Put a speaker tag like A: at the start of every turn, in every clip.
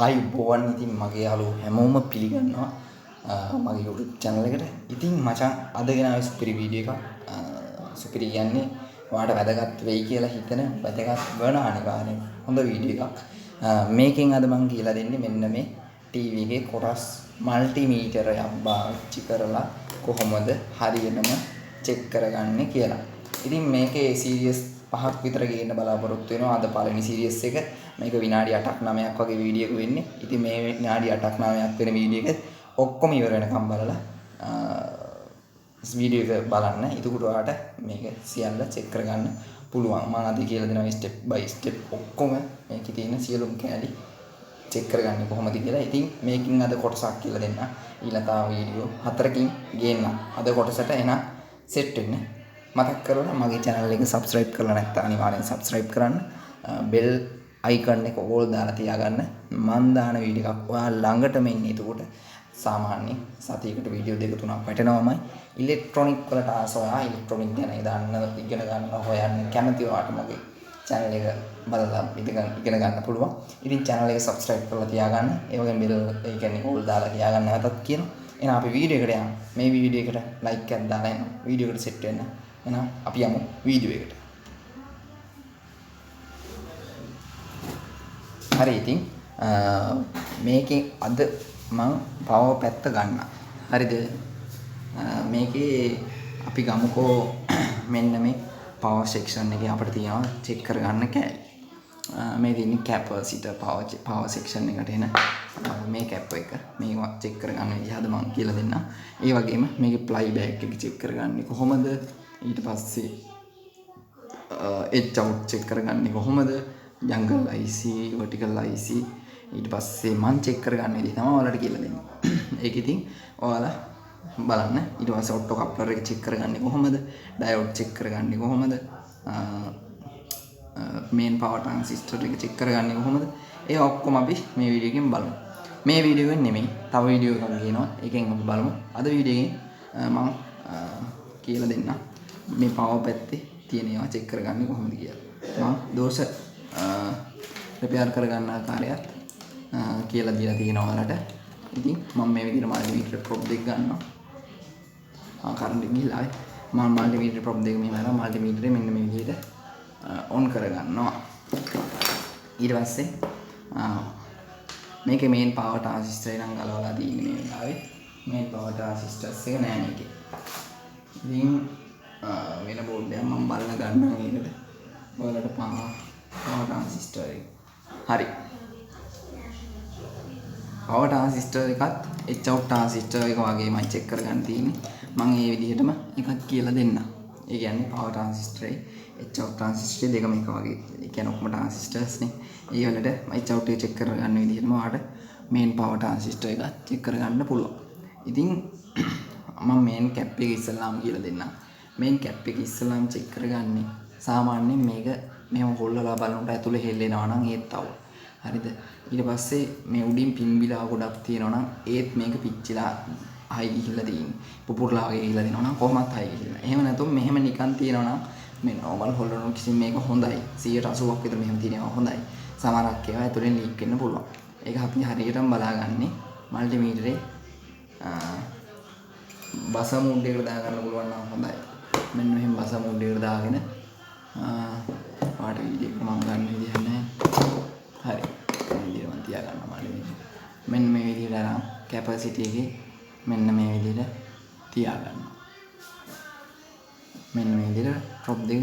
A: ආයුබෝවන් ඉතින් මගේ යාළුවෝ හැමෝම පිළිගන්නවා මගේ YouTube channel එකට. ඉතින් මචං අද ගෙනාවේ සුපිරි වීඩියෝ එකක්. සුපිරි කියන්නේ ඔයාලට වැදගත් වෙයි කියලා හිතන වැදගත් වන අනිවාර්යෙන් හොඳ වීඩියෝ එකක්. මේකෙන් අද මම කියලා දෙන්නේ මෙන්න මේ TV එකේ කොටස් මල්ටිමීටර් එකක් පාවිච්චි කරලා කොහොමද හරියටම චෙක් කරගන්නේ කියලා. ඉතින් මේකේ සීරීස් 5ක් විතර ගේන්න බලාපොරොත්තු වෙනවා. අද පළවෙනි සීරීස් එක. මේක විනාඩි 8ක් 9ක් වගේ වීඩියෝ එක වෙන්නේ. ඉතින් මේ විනාඩි 8ක් 9ක් වෙන වීඩියෝ එක ඔක්කොම ඉවර වෙනකම් බලලා වීඩියෝ එක බලන්න. එතකොට ඔයාලට මේක සියල්ල චෙක් කරගන්න පුළුවන්. මම අද කියලා දෙනවා ස්ටෙප් බයි ස්ටෙප් ඔක්කොම මේකේ තියෙන සියලුම කැලි චෙක් කරගන්නේ කොහොමද කියලා. ඉතින් මේකින් අද කොටසක් කියලා දෙන්න. ඊළඟ වීඩියෝ 4කින් ගේන්න. අද කොටසට එන සෙට් වෙන්න. මතක් කරලා මගේ channel එක subscribe කරලා නැත්නම් අනිවාර්යෙන් subscribe කරන්න. bell icon එක ඕල් දාලා තියාගන්න. මම දාන වීඩියෝ එකක් ඔයා ළඟටම ඉන්නේ. එතකොට සාමාන්‍යයෙන් සතියකට වීඩියෝ 2-3ක් වැටෙනවමයි. ඉලෙක්ට්‍රොනික වලට ආස ඔයා ඉලෙක්ට්‍රොනික ගැන ඉගෙන ගන්න හොයන්න කැමති ඔයාට මගේ channel එක බලලා ඉගෙන ගන්න පුළුවන්. ඉතින් channel එක subscribe කරලා තියාගන්න. ඒ වගේම bell ඒ කියන්නේ ඕල් දාලා තියාගන්න නැවතත් කියනවා. එහෙනම් අපි වීඩියෝ එකට යමු. මේ වීඩියෝ එකට like එකක් දාලා එන්න. වීඩියෝ එකට set වෙන්න. එහෙනම් අපි යමු වීඩියෝ එකට. හරි ඉතින් මේකෙන් අද මම පවර් පැත්ත ගන්න. හරිද? මේකේ අපි ගමුකෝ මෙන්න මේ පවර් සෙක්ෂන් එකේ අපිට තියෙනවා චෙක් කරගන්න කැලි. මේ තියෙන්නේ කැපැසිටර් පවර් සෙක්ෂන් එකට එන මේ කැප් එක මේවා චෙක් කරගන්න විදිහද මම කියලා දෙන්නම්. ඒ වගේම මේකේ ප්ලයි බෑග් එක චෙක් කරගන්නේ කොහොමද? ඊට පස්සේ එජ් අවුට් චෙක් කරගන්නේ කොහොමද? ජංගල් IC, vertical IC ඊට පස්සේ මම චෙක් කරගන්න විදිහ තමයි ඔයාලට කියලා දෙන්නේ. ඒක ඉතින් ඔයාලා බලන්න. ඊට පස්සේ ඔට්ටෝ කප්ලර් එක චෙක් කරගන්නේ කොහොමද? ඩයෝඩ් චෙක් කරගන්නේ කොහොමද? මේන් පවර් ට්‍රාන්සිස්ටර් එක චෙක් කරගන්නේ කොහොමද? ඒ ඔක්කොම අපි මේ වීඩියෝ එකෙන් බලමු. මේ වීඩියෝ එකෙන් නෙමෙයි තව වීඩියෝ එකක් ගේනවා. ඒකෙන් අපි බලමු. අද වීඩියෝ එකෙන් මම කියලා දෙන්නම් මේ පවර් පැත්තේ තියෙන ඒවා චෙක් කරගන්නේ කොහොමද කියලා. මම දෝෂ රිපෙයාර් කරගන්න ආකාරයත් කියලා දීලා තියෙනවා ඔයාලට. ඉතින් මම මේ විදිහට මල්ටිමීටර් ප්‍රොබ් දෙක ගන්නවා. කරන්ට් එක ගිහලා ආවේ. මම මල්ටිමීටර් ප්‍රොබ් දෙක මෙහෙම අරන් මල්ටිමීටරේ මෙන්න මේ විදිහට ඔන් කරගන්නවා. ඊට පස්සේ මේකේ මේන් පවර් ට්‍රාන්සිස්ටර් එක නම් ගලවලා තියෙන්නේ මේ වෙලාවේ. මේන් පවර් ට්‍රාන්සිස්ටර්ස් එක නෑ මේකේ. ඉතින් වෙන බෝඩ් එකක් මම බලන ගන්නවා මේකට. ඔයාලට පවර් ට්‍රාන්සිස්ටර් එක. හරි. පවර් ට්‍රාන්සිස්ටර් එකත් එච් අවුට් ට්‍රාන්සිස්ටර් එක වගේමයි චෙක් කරගන්න තියෙන්නේ. මම මේ විදිහටම එකක් කියලා දෙන්නම්. ඒ කියන්නේ පවර් ට්‍රාන්සිස්ටරේ එච් අවුට් ට්‍රාන්සිස්ටරේ දෙකම එක වගේ. ඒ කියන්නේ ඔක්කොම ට්‍රාන්සිස්ටර්ස් නේ. ඒ වලට එච් අවුට් එක චෙක් කරගන්න විදිහටම ඔයාලට මේන් පවර් ට්‍රාන්සිස්ටර් එක චෙක් කරගන්න පුළුවන්. ඉතින් මම මේන් කැප් එක ඉස්සෙල්ලාම කියලා දෙන්නම්. මේන් කැප් එක ඉස්සෙල්ලාම චෙක් කරගන්නේ සාමාන්‍යයෙන් මේක මෙහෙම හොල්ලලා බලනකොට ඇතුලේ හෙල්ලෙනවා නම් ඒත් තව. හරිද? ඊට පස්සේ මේ උඩින් පිම්බිලා ගොඩක් තියෙනවා නම් ඒත් මේක පිච්චිලා හයි ගිහිල්ලා තියෙන්නේ. පුපුරලා වගේ ගිහිල්ලා දෙනවා නම් කොහොමත් හයි ගිහිල්ලා. එහෙම නැතුව මෙහෙම නිකන් තියෙනවා නම් මේ normal හොල්ලන කිසිම මේක හොඳයි. 180ක් විතර මෙහෙම තියෙනවා හොඳයි. සමහරක් ඒවා ඇතුලෙන් ලීක් වෙන්න පුළුවන්. ඒක අපි හරියටම බලාගන්නේ මල්ටිමීටරේ බස මූඩ් එකට දාගන්න පුළුවන් නම් හොඳයි. මෙන්න මෙහෙම බස මූඩ් එකට දාගෙන පාට වීඩියෝ එක මම ගන්න විදිහ නැහැ. හරි. මේ විදිහට මම තියාගන්නවා මල්ටිමීටර්. මෙන්න මේ විදිහට අරන් කැපැසිටි එකේ මෙන්න මේ විදිහට තියාගන්නවා. මෙන්න මේ විදිහට ප්‍රොබ් දෙක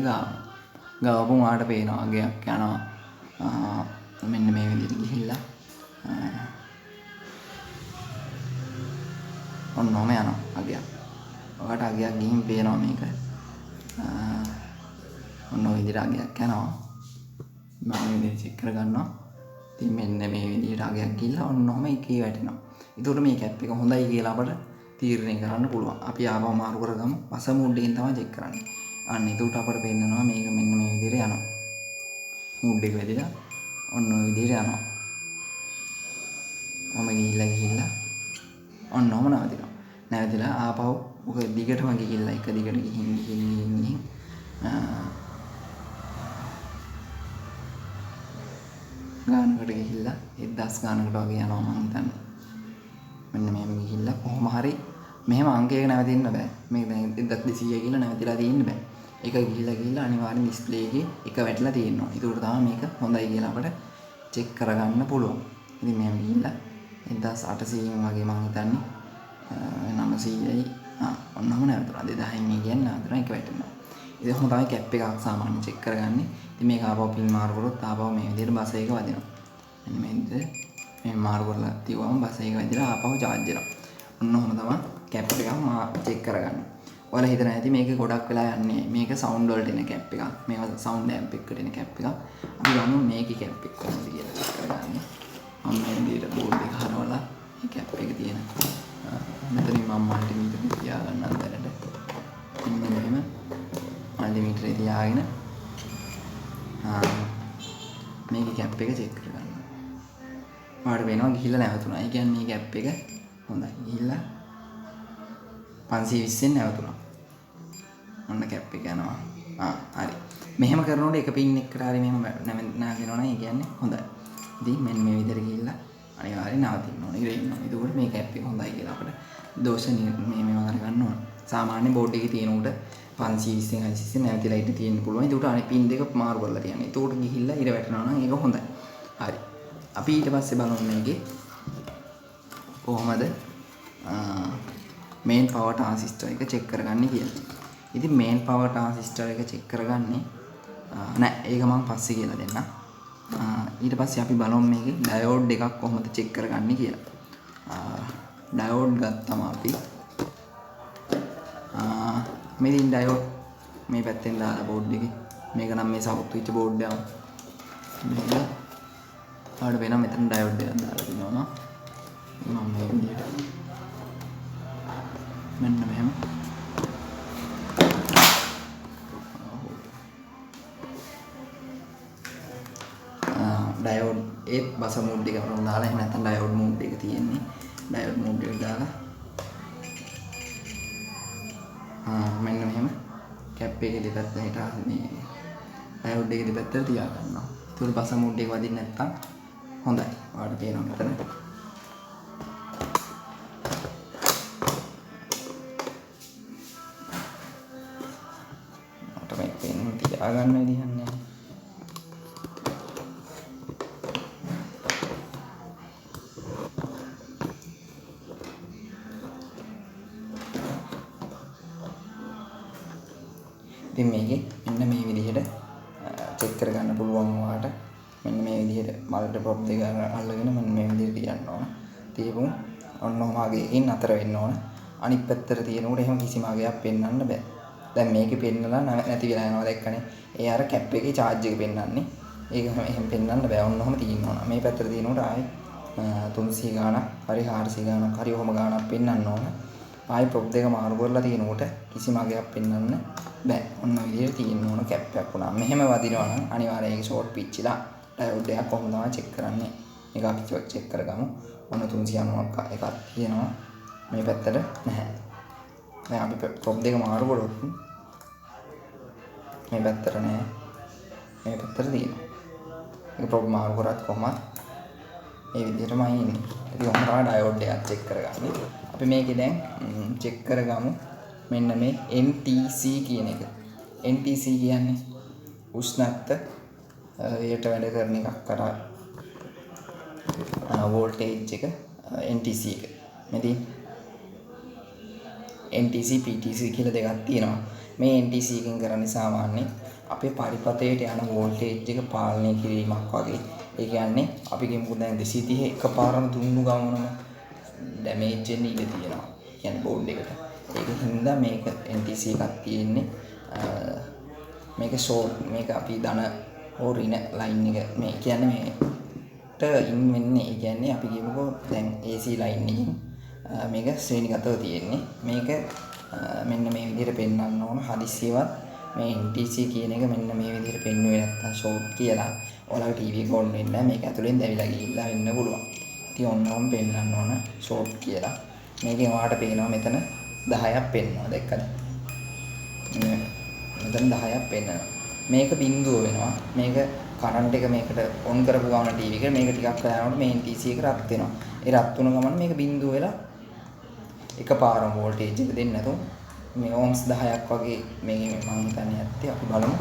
A: ගාවපුවම ආට පේනවා අගයක් යනවා. මෙන්න මේ විදිහට ගිහිල්ලා ඔන්නෝම යනවා අගයක්. ඔයාට අගයක් ගිහින් පේනවා මේක. ඔන්න ඔය විදිහට අගයක් යනවා. මම මේ විදිහට චෙක් කරගන්නවා. ඉතින් මෙන්න මේ විදිහට අගයක් ගිහිල්ලා ඔන්නෝම එකේ වැටෙනවා. ඒකට මේ කැප් එක හොඳයි කියලා අපට තීරණය කරන්න පුළුවන්. අපි ආවම මාරු කරගමු. බස මූඩ් එකෙන් තමයි චෙක් කරන්නේ. අන්න ඒකට අපට පේන්නනවා මේක මෙන්න මේ විදිහට යනවා. මූඩ් එක වැදිලා ඔන්න ඔය විදිහට යනවා. ඔම ගිහිල්ලා ඔන්නෝම නවතිනවා. නැවතිලා ආපහු ඔක දිගටම ගිහිල්ලා එක දිගට ගිහින් ගාන ගානකට ගිහිල්ලා 1000 ගානකට වගේ යනවා මම හිතන්නේ. මෙන්න මෙහෙම ගිහිල්ලා කොහොම හරි මෙහෙම අංකයක නැවතින්න බෑ. මේක දැන් 1200 කියලා නැවතිලා තියෙන්න බෑ. ඒක ගිහිල්ලා අනිවාර්යෙන් ඩිස්ප්ලේ එකේ එක වැටලා තියෙනවා. ඒක උඩ තමයි මේක හොඳයි කියලා අපිට චෙක් කරගන්න පුළුවන්. ඉතින් මෙහෙම ගිහිල්ලා 1800 වගේ මම හිතන්නේ 900යි ඔන්නම නැවතුණා. 2000න් මේ කියන්නේ නැවතුණා එක වැටෙනවා. ඉතින් කොහොම තමයි කැප් එකක් සාමාන්‍ය චෙක් කරගන්නේ. ඉතින් මේක ආපහු පින් මාරු කරොත් ආපහු මේ විදිහට බස් එක වදිනවා. මෙන්න මේ විදිහට මේ මාරු කරලා තියුවම බස් එක වැදිලා ආපහු charge වෙනවා. ඔන්න ඔහොම තමයි කැප් එක චෙක් කරගන්නේ. ඔයාලා හිතන ඇති මේක ගොඩක් වෙලා යන්නේ මේක සවුන්ඩ් වලට එන කැප් එකක්. මේක සවුන්ඩ් ඇම්ප් එකකට එන කැප් එකක්. අපි ගමු මේකේ කැප් එක කොහොමද කියලා චෙක් කරගන්නේ. මම මේ විදිහට බෝඩ් එක හරවලා මේ කැප් එක තියෙන මෙතනින් මම මල්ටිමීටර් එක තියාගන්නම් දැනට. මෙන්න මෙහෙම මල්ටිමීටර් එක තියාගෙන මේකේ කැප් එක චෙක් කරගන්න. ඔයාලට වෙනවා ගිහිල්ලා නැවතුණා. ඒ කියන්නේ මේ කැප් එක හොඳයි. ගිහිල්ලා 520න් නැවතුණා. ඔන්න කැප් එක යනවා. හරි. මෙහෙම කරනකොට එක පින් එකකට හරි මෙහෙම නැගෙනවනේ. ඒ කියන්නේ හොඳයි. ඉතින් මෙන්න මේ විදිහට ගිහිල්ලා අනිවාර්යෙන් නවතින්න ඕනේ. ඉතින් ඉන්නවා. ඒකෝට මේ කැප් එක හොඳයි කියලා අපිට දෝෂ මේවා කරගන්න ඕන. සාමාන්‍ය බෝඩ් එකේ තියෙන උඩ 520න් 600න් නැවතිලා ඉන්න තියෙන්න පුළුවන්. ඒකට අනිත් පින් දෙක මාරු කරලා තියන්නේ. ඒකට ගිහිල්ලා ඉර වැටෙනවා නම් ඒක හොඳයි. හරි. අපි ඊට පස්සේ බලමු මේකේ කොහොමද මේන් පවර් ට්‍රාන්සිස්ටර් එක චෙක් කරගන්නේ කියලා. ඉතින් මේන් පවර් ට්‍රාන්සිස්ටර් එක චෙක් කරගන්නේ නෑ ඒක මම පස්සේ කියලා දෙන්නම්. ඊට පස්සේ අපි බලමු මේකේ ඩයෝඩ් එකක් කොහොමද චෙක් කරගන්නේ කියලා. ඩයෝඩ් ගත්තම අපි මෙලින් ඩයෝඩ් මේ පැත්තෙන් දාලා බෝඩ් එකේ මේක නම් මේ සවුත් වෙච්ච බෝඩ් එක. මේක ආඩ වෙන මෙතන ඩයෝඩ් එකක් දාලා තිනවා. මම මේ විදිහට මෙන්න මෙහෙම ඩයෝඩ් ඒ බස මෝඩ් එක වරන් දාලා එහෙම නැත්නම් ඩයෝඩ් මෝඩ් එක තියෙන්නේ. ඩයෝඩ් මෝඩ් එක දාලා මෙන්න මෙහෙම කැප් එකේ දෙපැත්ත හිට මේ ඩයෝඩ් එකේ දෙපැත්තට තියා ගන්නවා. ඒක බස මෝඩ් එක වදින්නේ නැත්නම් හොඳයි. ඔයාලට පේනවා මෙතන. මට මේ පෙන් තියාගන්න විදිහක් නැහැ. ඉතින් මේකේ මෙන්න මේ විදිහට චෙක් කරගන්න පුළුවන් ඔයාලට. මෙන්න මේ විදිහට මල්ටි ප්‍රොප් දෙක අල්ලගෙන මෙන්න මේ විදිහට තියන්න ඕන. තියපුවම ඔන්න ඔහම අගයකින් අතර වෙන්න ඕන. අනිත් පැත්තට තියෙනකොට එහෙම කිසිම අගයක් පෙන්වන්න බෑ. දැන් මේකේ පෙන්නලා නැති වෙලා යනවා දැක්කනේ. ඒ අර කැප් එකේ charge එක පෙන්වන්නේ. ඒක එහෙම පෙන්වන්න බෑ. ඔන්න ඔහම තියෙන්න ඕන. මේ පැත්තට තියෙනකොට ආයේ 300 ගාණක් හරි 400 ගාණක් හරි ඔහම ගාණක් පෙන්වන්න ඕන. ආයේ ප්‍රොප් දෙක මාරු කරලා තියෙනකොට කිසිම අගයක් පෙන්වන්න බෑ. ඔන්න විදිහට තියෙන්න ඕන කැප් එකක් උනා. මෙහෙම වදිනවා නම් අනිවාර්යයෙන් ඒක ෂෝට් පිච්චිලා ඩයෝඩ් එකක් කොහොමද තමයි චෙක් කරන්නේ. මේක අපි චෙක් කරගමු. ඔන්න 390ක් එකක් තියෙනවා. මේ පැත්තට නැහැ. දැන් අපි ප්‍රොප් දෙක මාරු කරොත් මේ පැත්තට නැහැ. මේ පැත්තට තියෙනවා. ඒක ප්‍රොප් මාරු කරත් කොහොමද මේ විදිහටමයි ඉන්නේ. ඉතින් ඔහොම තමයි ඩයෝඩ් එකක් චෙක් කරගන්නේ. අපි මේකේ දැන් චෙක් කරගමු. මෙන්න මේ NTC කියන එක. NTC කියන්නේ උෂ්ණත්ව එයට වැඩ කරන එකක් අර වෝල්ටේජ් එක NTC එක. මෙතන NTC PTC කියලා දෙකක් තියෙනවා. මේ NTC එකෙන් කරන්නේ සාමාන්‍යයෙන් අපේ පරිපථයට යන වෝල්ටේජ් එක පාලනය කිරීමක් වගේ. ඒ කියන්නේ අපි කියමුකෝ දැන් 230 එකපාරම දුන්නු ගමනම ඩැමේජ් වෙන්න ඉඩ තියෙනවා. කියන්නේ බෝඩ් එකට. ඒක හින්දා මේක NTC එකක් තියෙන්නේ. මේක ෂෝට් මේක අපි දන හෝ රින ලයින් එක මේ කියන්නේ මේකට ඉන් වෙන්නේ. ඒ කියන්නේ අපි කියමුකෝ දැන් AC ලයින් එකකින් මේක ශ්‍රේණිගතව තියෙන්නේ. මේක මෙන්න මේ විදිහට පෙන්වන්න ඕන. හදිස්සියවත් මේ NTC කියන එක මෙන්න මේ විදිහට පෙන්වුවේ නැත්නම් ෂෝට් කියලා ඔයාලගේ ටීවී එක ඔන් වෙන්නේ නැහැ. මේක ඇතුලෙන් දැවිලා ගිහිල්ලා වෙන්න පුළුවන්. ඉතින් ඔන්නෝම පෙන්වන්න ඕන ෂෝට් කියලා. මේකෙන් ඔයාලට පේනවා මෙතන 10ක් පෙන්වනවා. දැක්කද? මෙතන 10ක් පෙන්වනවා. මේක බිඳුව වෙනවා. මේක කරන්ට් එක මේකට ඔන් කරපු ගමන් ටීවී එක මේක ටිකක් යනකොට මේන් PC එක රත් වෙනවා. ඒ රත් වුණ ගමන් මේක බිඳුව වෙලා එකපාරම වෝල්ටේජ් එක දෙන්නේ නැතුව මේ ඕම්ස් 10ක් වගේ මේකේ මම හිතන්නේ ඇත්තේ අපි බලමු.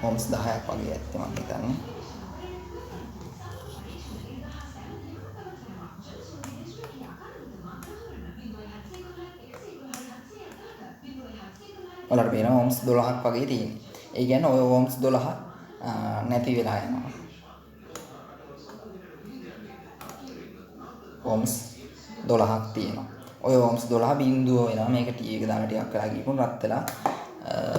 A: ඕම්ස් 10ක් වගේ ඇත්තේ මම හිතන්නේ. ඔයාලට පේනවා ඕම්ස් 12ක් වගේ තියෙන්නේ. ඒ කියන්නේ ඔය ඕම්ස් 12 නැති වෙලා යනවා. ඕම්ස් 12ක් තියෙනවා. ඔය ඕම්ස් 12 බිඳුව වෙනවා. මේක ටී එක දාලා ටිකක් වෙලා ගිහුම් රත් වෙලා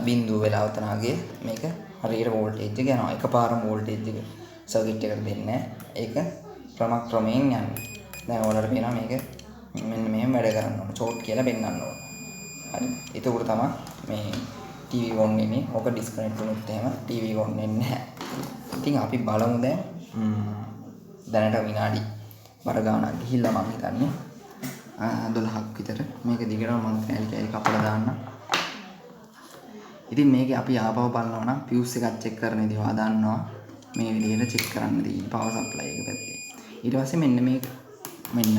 A: බිඳුව වෙලා උතනගේ මේක හරියට වෝල්ටේජ් එක යනවා. එකපාරම වෝල්ටේජ් එක සර්කිට් එකට දෙන්නේ නැහැ. ඒක ක්‍රමයෙන් යන්නේ. දැන් ඔයාලට පේනවා මේක මෙන්න මෙහෙම වැඩ කරන්න ඕන. ෂෝට් කියලා පෙන්වන්න ඕන. හරි. ඒක උඩ තමයි මේ ටීවී ඔන් වෙන්නේ. ඔක ඩිස්කනෙක්ට් වුණොත් එහෙම ටීවී ඔන් වෙන්නේ නැහැ. ඉතින් අපි බලමු දැනට විනාඩි බර ගානක් ගිහිල්ලා මම හිතන්නේ 12ක් විතර මේක දිගටම මම කෑලි කපලා දාන්න. ඉතින් මේකේ අපි ආපහු බලනවා නම් ෆියුස් එකක් චෙක් කරන විදිහ හදාන්නවා. මේ විදිහට චෙක් කරන්න තියෙන්නේ පවර් සප්ලයි එක පැත්තේ. ඊට පස්සේ මෙන්න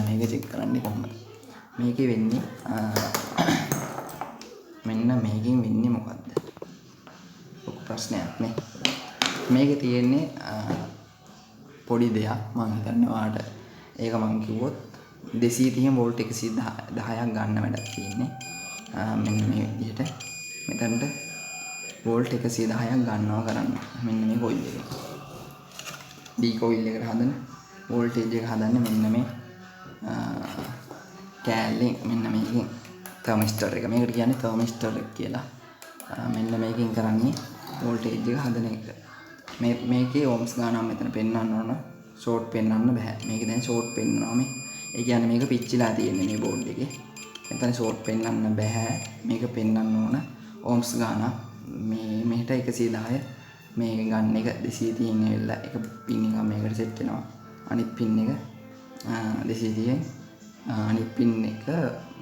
A: මේක චෙක් කරන්නේ කොහොමද? මේකේ වෙන්නේ මෙන්න මේකෙන් වෙන්නේ මොකද්ද? ලොකු ප්‍රශ්නයක් නේ. මේකේ තියෙන්නේ පොඩි දෙයක් මම හිතන්නේ ඔයාලට ඒක මම කිව්වොත් 230 වෝල්ට් 110ක් ගන්න වැඩක් තියෙන්නේ. මෙන්න මේ විදිහට මෙතනට වෝල්ට් 110ක් ගන්නවා කරන්න. මෙන්න මේ කොයිල් එක. D කොයිල් එකට හදන වෝල්ටේජ් එක හදන්නේ මෙන්න මේ කෑල්ලෙන් මෙන්න මේකෙන් තර්මිස්ටර් එක. මේකට කියන්නේ තර්මිස්ටර් එක කියලා. මෙන්න මේකෙන් කරන්නේ වෝල්ටේජ් එක හදන එක. මේකේ ඕම්ස් ගානක් මෙතන පෙන්වන්න ඕන. ෂෝට් පෙන්වන්න බෑ. මේක දැන් ෂෝට් පෙන්වනවා මේ. ඒ කියන්නේ මේක පිච්චිලා තියෙන්නේ මේ බෝඩ් එකේ. මෙතන ෂෝට් පෙන්වන්න බෑ. මේක පෙන්වන්න ඕන ඕම්ස් ගානක්. මෙහෙට 110 මේක ගන්න එක 230 වෙලා එක පින් එකක් මේකට සෙට් වෙනවා. අනිත් පින් එක 230 අනිත් පින් එක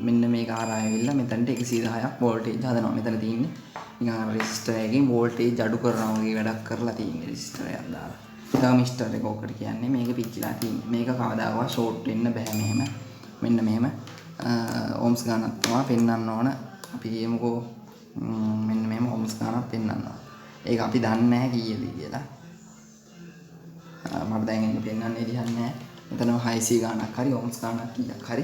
A: මෙන්න මේක හරහා ඇවිල්ලා මෙතනට 110ක් වෝල්ටේජ් හදනවා. මෙතන තියෙන්නේ නිකන් රෙසිස්ටර් එකකින් වෝල්ටේජ් අඩු කරනවා වගේ වැඩක් කරලා තියෙන්නේ රෙසිස්ටර් එකක් දාලා. තර්මිස්ටර් එක ඔකට කියන්නේ මේක පිච්චිලා තියෙන්නේ. මේක කවදාකවත් ෂෝට් වෙන්න බෑ මෙහෙම. මෙන්න මෙහෙම ඕම්ස් ගානක් තමයි පෙන්වන්න ඕන. අපි කියමුකෝ මෙන්න මෙහෙම ඕම්ස් ගානක් පෙන්වන්න ඕන. ඒක අපි දන්නේ නැහැ කීයද කියලා. මම දැන් ඒක පෙන්වන්න විදිහක් නැහැ. මෙතන 600 ගානක් හරි ඕම්ස් ගානක් කීයක් හරි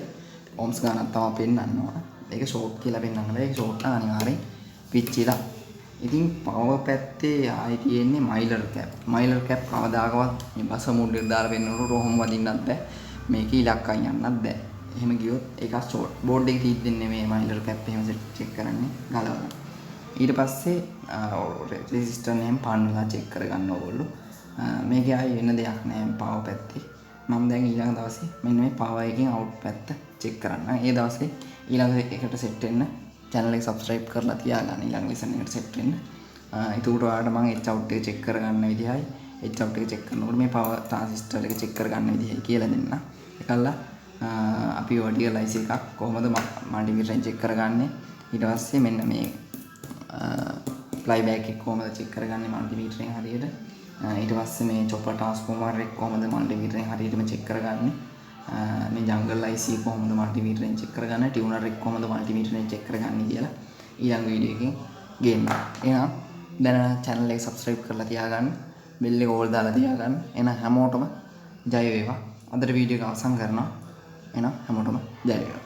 A: ඕම්ස් ගානක් තමයි පෙන්වන්න ඕන. ඒක ෂෝට් කියලා පෙන්වන්න බෑ. ඒක ෂෝට් නම් අනිවාර්යෙන් පිච්චිලා. ඉතින් පවර් පැත්තේ ආයි තියෙන්නේ මයිලර් කැප්. මයිලර් කැප් කවදාකවත් මේ බස මුඩ්ඩෙට දාලා පෙන්නනකොට රොහොම වදින්නත් බෑ. මේක ඉලක්කම් යන්නත් බෑ. එහෙම ගියොත් ඒක ෂෝට්. බෝඩ් එකේ තියෙන්නේ මේ මයිලර් කැප් එහෙම චෙක් කරන්නේ ගලවලා. ඊට පස්සේ රෙසිස්ටර් නේම් පාන්නුලා චෙක් කරගන්න ඕගොල්ලෝ. මේකේ ආයි වෙන දෙයක් නෑ පවර් පැත්තේ. මම දැන් ඊළඟ දවසේ මෙන්න මේ පවර් එකකින් අවුට් පැත්ත චෙක් කරන්න. ඒ දවසේ ඊළඟ එකට සෙට් වෙන්න channel එක subscribe කරලා තියාගන්න ඊළඟ lesson එකට set වෙන්න. ඒකට ඔයාලට මම H out එක check කරගන්න විදිහයි H out එක check කරනකොට මේ power transistor එක check කරගන්න විදිහයි කියලා දෙන්න. ඒකල්ලා අපි audio license එකක් කොහොමද multimeter එකෙන් check කරගන්නේ. ඊට පස්සේ මෙන්න මේ playback එක කොහොමද check කරගන්නේ multimeter එකෙන් හරියට. ඊට පස්සේ මේ chopper transformer එක කොහොමද multimeter එකෙන් හරියටම check කරගන්නේ. මේ jungle IC කොහොමද multimeter එකෙන් check කරගන්නේ, tuner එක කොහොමද multimeter එකෙන් check කරගන්නේ කියලා ඊළඟ වීඩියෝ එකකින් ගේන්න. එහෙනම් දැන් channel එක subscribe කරලා තියාගන්න, bell එක ඕල් දාලා තියාගන්න. එහෙනම් හැමෝටම ජය වේවා. අදට වීඩියෝ එක අවසන් කරනවා. එහෙනම් හැමෝටම ජය වේවා.